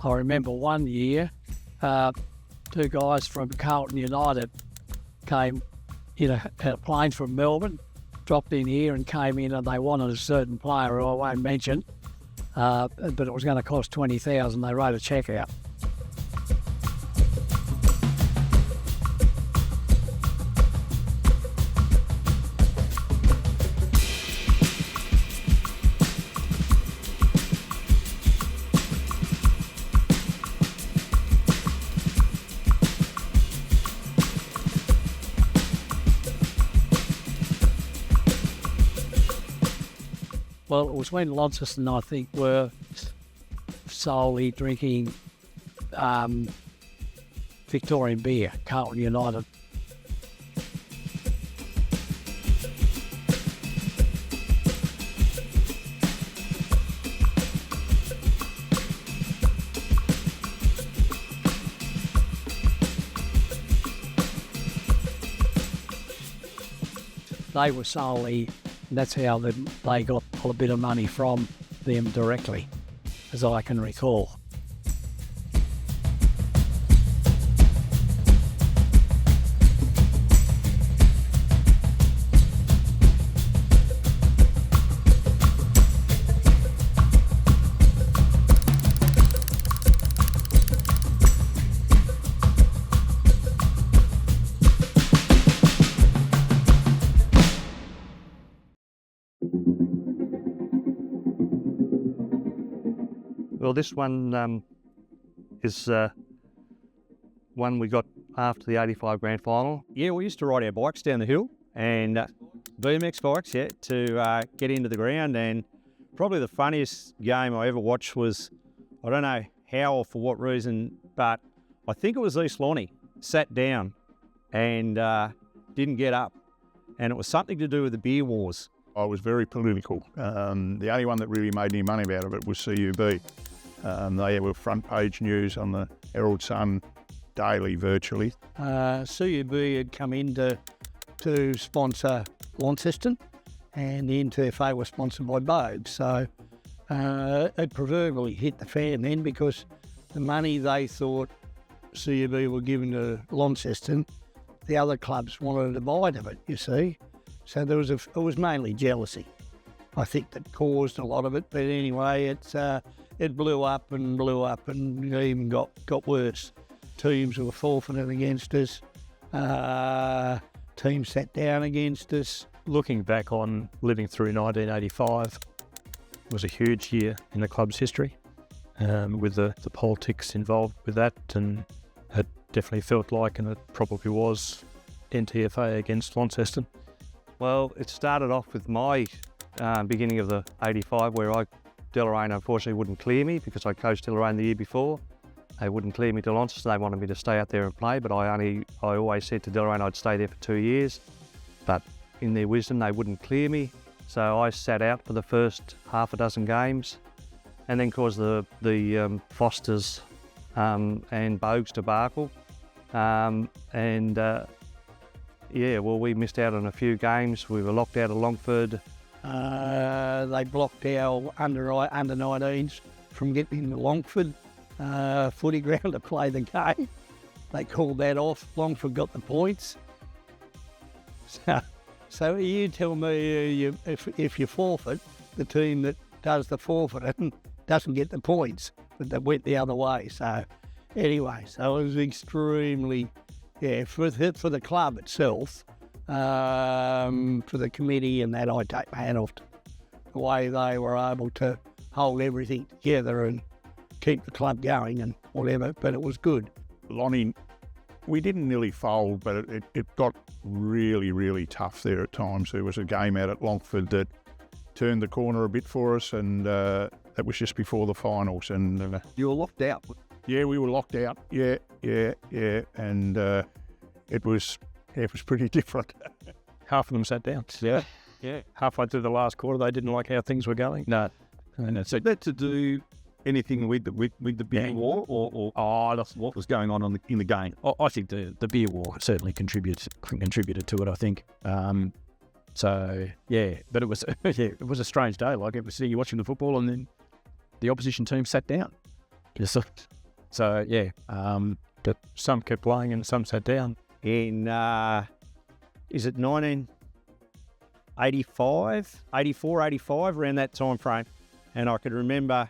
I remember one year, two guys from Carlton United came in a plane from Melbourne, dropped in here and came in, and they wanted a certain player who I won't mention, but it was going to cost $20,000. They wrote a cheque out. Well, it was when Launceston, I think, were solely drinking Victorian beer, Carlton United. They were solely, that's how they got a bit of money from them directly, as I can recall. Well, this one is one we got after the 85 Grand Final. Yeah, we used to ride our bikes down the hill, and BMX bikes, to get into the ground. And probably the funniest game I ever watched was, I don't know how or for what reason, but I think it was East Lonnie sat down and didn't get up. And it was something to do with the beer wars. I was very political. The only one that really made any money out of it was CUB. They were front page news on the Herald Sun daily, virtually. CUB had come in to sponsor Launceston, and the NTFA was sponsored by Bogue. So it proverbially hit the fan then, because the money they thought CUB were giving to Launceston, the other clubs wanted a bite of it, you see. So it was mainly jealousy, I think, that caused a lot of it. But anyway, it blew up and even got worse. Teams were forfeited against us. Teams sat down against us. Looking back on living through 1985, it was a huge year in the club's history, with the politics involved with that, and it definitely felt like, and it probably was, NTFA against Launceston. Well, it started off with my beginning of the 85, where Deloraine unfortunately wouldn't clear me because I coached Deloraine the year before. They wouldn't clear me to Launceston. They wanted me to stay out there and play, but I always said to Deloraine I'd stay there for 2 years. But in their wisdom, they wouldn't clear me. So I sat out for the first half a dozen games, and then caused the Fosters and Bogues debacle. We missed out on a few games. We were locked out of Longford. They blocked our under 19s from getting into Longford footy ground to play the game. They called that off. Longford got the points. So you tell me if you forfeit, the team that does the forfeiting doesn't get the points, but they went the other way. So anyway, so it was extremely, for the club itself, for the committee and that, I take my hat off to the way they were able to hold everything together and keep the club going and whatever, but it was good. Lonnie, we didn't nearly fold, but it got really, really tough there at times. There was a game out at Longford that turned the corner a bit for us, and that was just before the finals. And you were locked out? Yeah, we were locked out. Yeah. And it was pretty different. Half of them sat down. Yeah. Halfway through the last quarter, they didn't like how things were going. No. So that to do anything with the beer war, or what was going on in the game? I think the beer war certainly contributed to it, I think. But it was it was a strange day. Like, it was, you're watching the football and then the opposition team sat down. So, yeah. But some kept playing and some sat down. In, is it 1985, 84, 85, around that time frame. And I could remember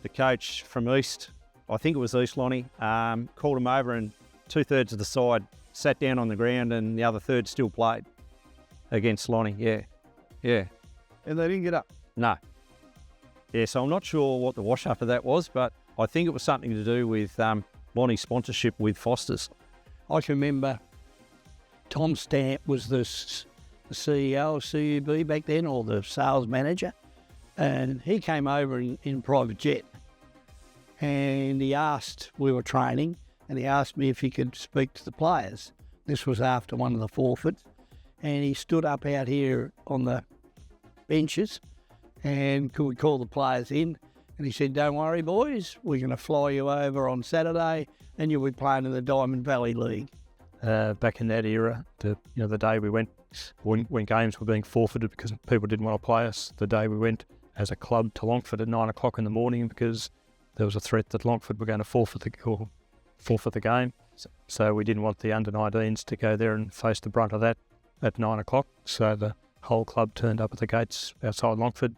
the coach from East, I think it was East Lonnie, called him over and 2/3 of the side sat down on the ground and the other third still played against Lonnie. Yeah. And they didn't get up. No. Yeah, so I'm not sure what the wash up of that was, but I think it was something to do with Lonnie's sponsorship with Foster's. I can remember Tom Stamp was the CEO of CUB back then, or the sales manager, and he came over in private jet, and we were training, and he asked me if he could speak to the players. This was after one of the forfeits, and he stood up out here on the benches, and could we call the players in? And he said, "Don't worry, boys, we're going to fly you over on Saturday, and you'll be playing in the Diamond Valley League." Back in that era, the day we went, when games were being forfeited because people didn't want to play us, the day we went as a club to Longford at 9 o'clock in the morning because there was a threat that Longford were going to forfeit the game. So we didn't want the under-19s to go there and face the brunt of that at 9 o'clock. So the whole club turned up at the gates outside Longford,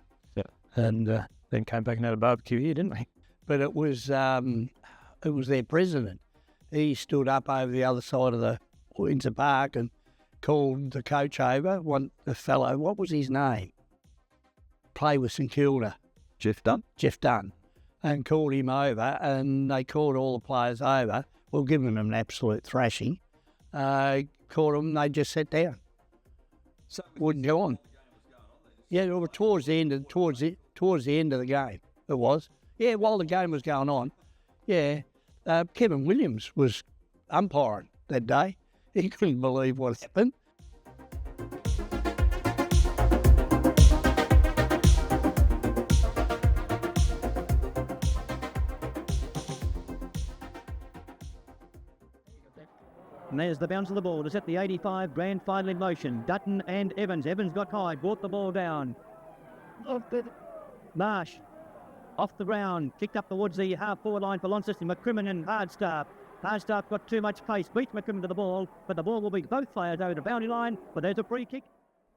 and then came back and had a barbecue here, didn't we? But it was their president. He stood up over the other side of the Windsor Park and called the coach over, the fellow, what was his name? Play with St Kilda. Jeff Dunn. Jeff Dunn. And called him over, and they called all the players over. Well, giving them an absolute thrashing. Called them, they just sat down. So wouldn't go on. Yeah, it was towards the end of the game. It was. Yeah, while the game was going on. Yeah, Kevin Williams was umpiring that day. He couldn't believe what happened. And there's the bounce of the ball to set the 85 Grand Final in motion. Dutton and Evans. Evans got high, brought the ball down. Marsh off the ground, kicked up towards the half-forward line for Launceston. McCrimmon and Hardstaff. Hardstaff got too much pace, beat McCrimmon to the ball, but the ball will be both players over the boundary line, but there's a free kick.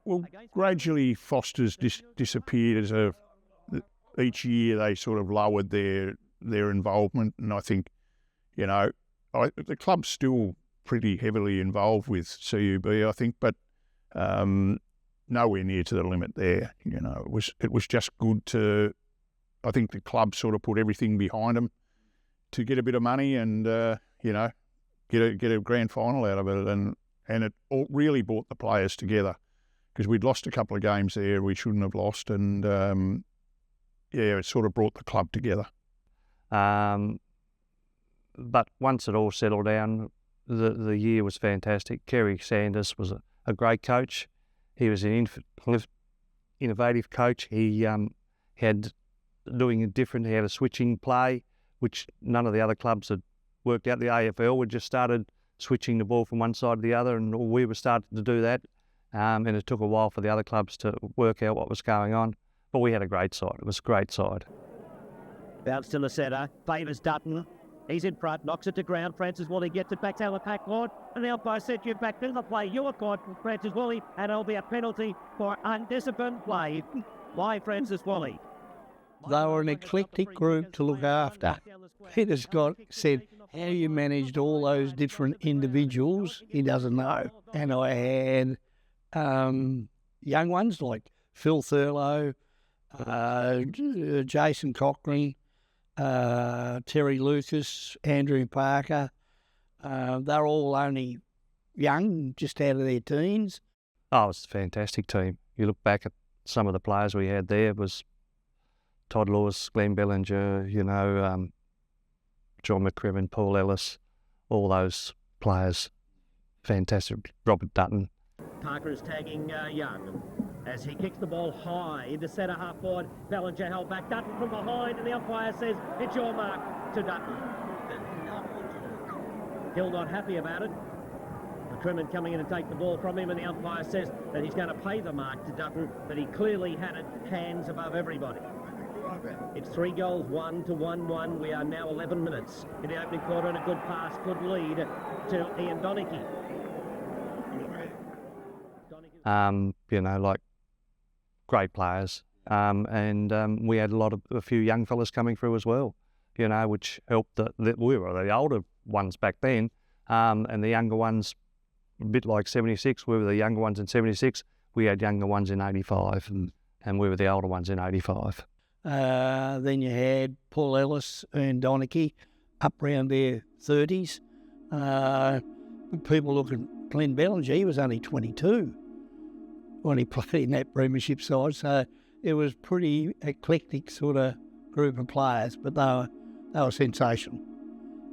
Well, gradually Foster's disappeared each year they sort of lowered their involvement, and I think, the club's still pretty heavily involved with CUB, I think, but nowhere near to the limit there. It was just good to, I think the club sort of put everything behind them to get a bit of money and get a grand final out of it, and it all really brought the players together because we'd lost a couple of games there we shouldn't have lost, and it sort of brought the club together. But once it all settled down, the year was fantastic. Kerry Sanders was a great coach. He was an innovative coach. He had doing it different. He had a switching play, which none of the other clubs had worked out. The AFL had just started switching the ball from one side to the other, and we were starting to do that. And it took a while for the other clubs to work out what was going on. But we had a great side. It was a great side. Bounce to Lasetta, favours Dutton. He's in front, knocks it to ground. Francis Woolley gets it back to the pack line, and the umpire set you back to the play. You were caught, Francis Woolley, and it'll be a penalty for undisciplined play by Francis Woolley. They were an eclectic group to look after. Peter Scott said, how you managed all those different individuals, he doesn't know. And I had young ones like Phil Thurlow, Jason Cochrane, Terry Lucas, Andrew Parker. They're all only young, just out of their teens. Oh, it was a fantastic team. You look back at some of the players we had there, it was Todd Lewis, Glenn Bellinger, John McCrimmon, Paul Ellis, all those players. Fantastic. Robert Dutton. Parker is tagging Young as he kicks the ball high into centre half forward. Bellinger held back. Dutton from behind, and the umpire says it's your mark to Dutton. Hill not happy about it. McCrimmon coming in and take the ball from him, and the umpire says that he's going to pay the mark to Dutton, but he clearly had it hands above everybody. It's 3 goals, 1 to 1-1. We are now 11 minutes in the opening quarter, and a good pass, good lead to Ian Donachie. Like great players. And we had a few young fellas coming through as well, which helped that we were the older ones back then, and the younger ones, a bit like 76, we were the younger ones in 76, we had younger ones in 85, and we were the older ones in 85. Then you had Paul Ellis and Donachie up around their 30s. People look at Glenn Bellinger, he was only 22 when he played in that Premiership side, so it was pretty eclectic sort of group of players, but they were sensational.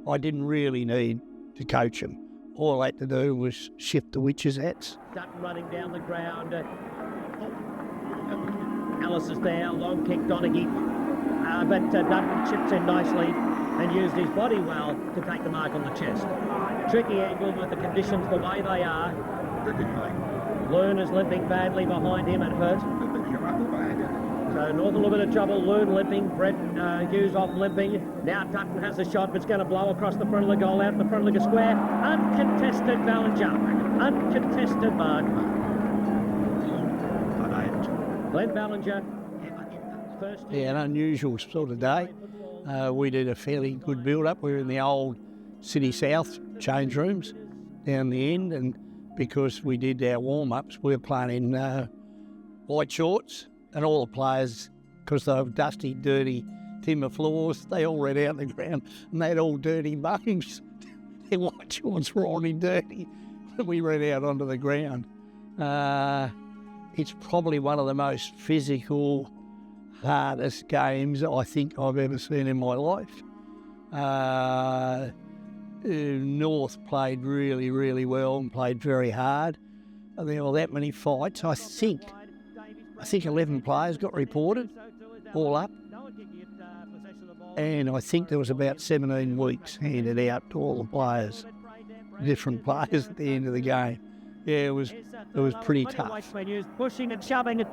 I didn't really need to coach them. All I had to do was shift the witches' hats. Dutton running down the ground. Ellis is there, long kick, Donachie. But Dutton chips in nicely and used his body well to take the mark on the chest. Tricky angle with the conditions the way they are. Loon is limping badly behind him and hurt. So North a little bit of trouble. Loon limping, Brett Hughes off limping. Now Dutton has a shot, but it's going to blow across the front of the goal, out in the front of the square. Uncontested Ballinger. Uncontested mark. Glenn Ballinger. An unusual sort of day. We did a fairly good build-up. We were in the old City South change rooms down the end, and because we did our warm-ups, we were playing in white shorts, and all the players, because they were dusty, dirty timber floors, they all ran out on the ground, and they had all dirty buckings. Their white shorts were already dirty. We ran out onto the ground. It's probably one of the most physical, hardest games I think I've ever seen in my life. North played really, really well and played very hard. There were that many fights. I think 11 players got reported, all up. And I think there was about 17 weeks handed out to all the players, different players at the end of the game. Yeah, it was pretty tough. Pushing and shoving.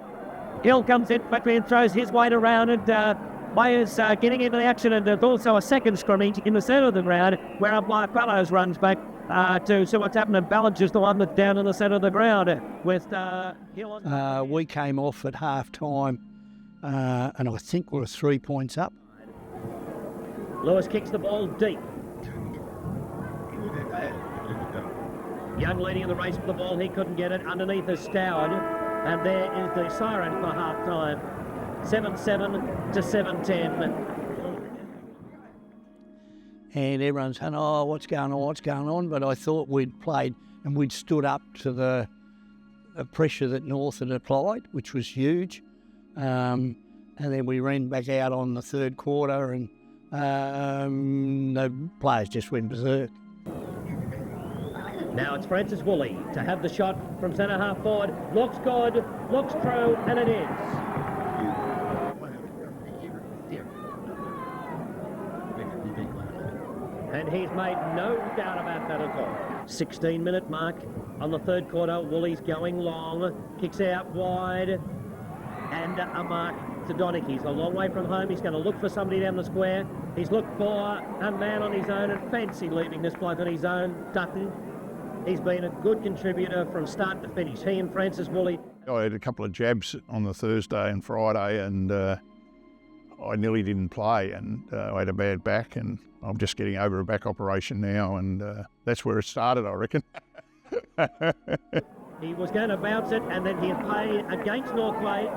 Hill comes in quickly and throws his weight around, and Wayers getting into the action, and there's also a second scrimmage in the centre of the ground where umpire Fellows runs back to see what's happening. Ballinger's the one that's down in the centre of the ground with Hill on. We came off at half-time, and I think we were 3 points up. Lewis kicks the ball deep. Young leading in the race for the ball, he couldn't get it. Underneath is Stoward, and there is the siren for half-time. 7-7 to 7-10. And everyone's saying, oh, what's going on? But I thought we'd played and we'd stood up to the pressure that North had applied, which was huge. And then we ran back out on the third quarter, and the players just went berserk. Now it's Francis Woolley to have the shot from centre half forward. Looks good, looks true, and it is. And he's made no doubt about that at all. 16-minute mark on the third quarter. Woolley's going long, kicks out wide, and a mark to Donachie. He's a long way from home. He's going to look for somebody down the square. He's looked for a man on his own, and fancy leaving this bloke on his own. Dutton. He's been a good contributor from start to finish. He and Francis Woolley. I had a couple of jabs on the Thursday and Friday, and I nearly didn't play, and I had a bad back, and I'm just getting over a back operation now, and that's where it started, I reckon. He was going to bounce it, and then he'd play against Northway.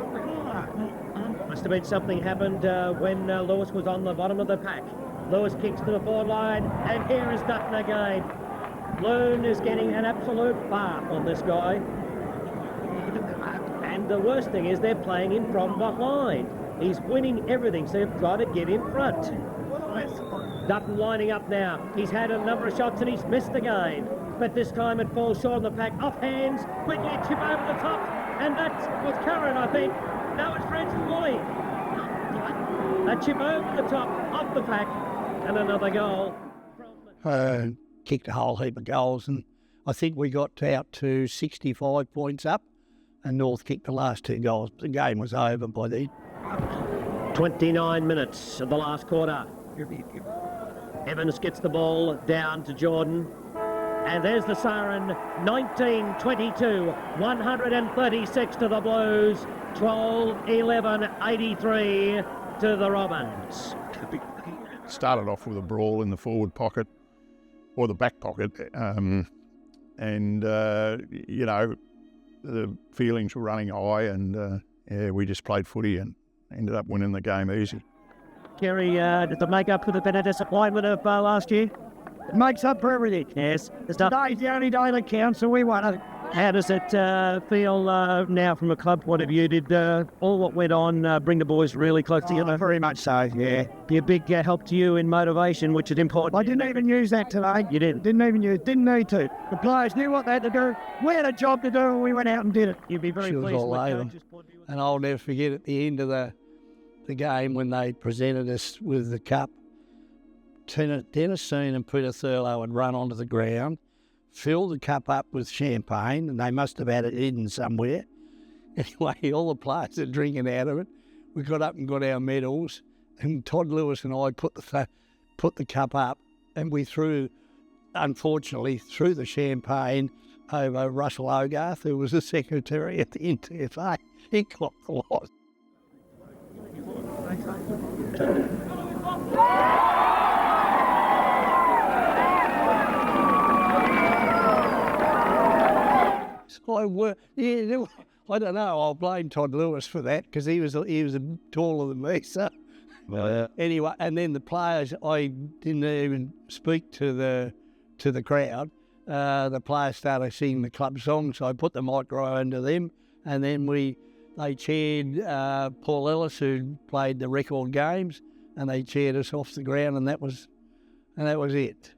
Must have been something happened when Lewis was on the bottom of the pack. Lewis kicks to the forward line, and here is Dutton again. Loon is getting an absolute bath on this guy. And the worst thing is they're playing him from behind. He's winning everything, so they've got to get in front. Dutton lining up now. He's had a number of shots and he's missed again. But this time it falls short on the pack. Off hands, quickly chip over the top. And that was Curran, I think. Now it's Francis Woolley. A chip over the top, off the pack, and another goal. Kicked a whole heap of goals, and I think we got out to 65 points up, and North kicked the last 2 goals. The game was over by then. 29 minutes of the last quarter. Evans gets the ball down to Jordan. And there's the siren, 19-22, 136 to the Blues, 12-11, 83 to the Robins. Started off with a brawl in the forward pocket, or the back pocket, you know, the feelings were running high, and we just played footy and ended up winning the game easy. Kerry, did it make up for the better disappointment of last year? It makes up for everything. Yes. Today's the only day that counts, so we won it. How does it feel now from a club point of view? Did all what went on bring the boys really close together? Very much so, yeah. Be a big help to you in motivation, which is important. I didn't even use that today. You didn't? Didn't need to. The players knew what they had to do. We had a job to do, and we went out and did it. You'd be very She was pleased all with over. coach's point of view. And I'll never forget at the end of the game when they presented us with the cup, Dennis Sean and Peter Thurlow had run onto the ground, filled the cup up with champagne, and they must have had it hidden somewhere. Anyway, all the players are drinking out of it. We got up and got our medals, and Todd Lewis and I put the cup up, and we unfortunately threw the champagne over Russell Hogarth, who was the secretary at the NTFA. He got the lot. I don't know. I'll blame Todd Lewis for that because he was taller than me. So anyway, and then the players, I didn't even speak to the crowd. The players started singing the club song, so I put the microphone to them, and then they cheered Paul Ellis, who played the record games, and they cheered us off the ground, and that was it.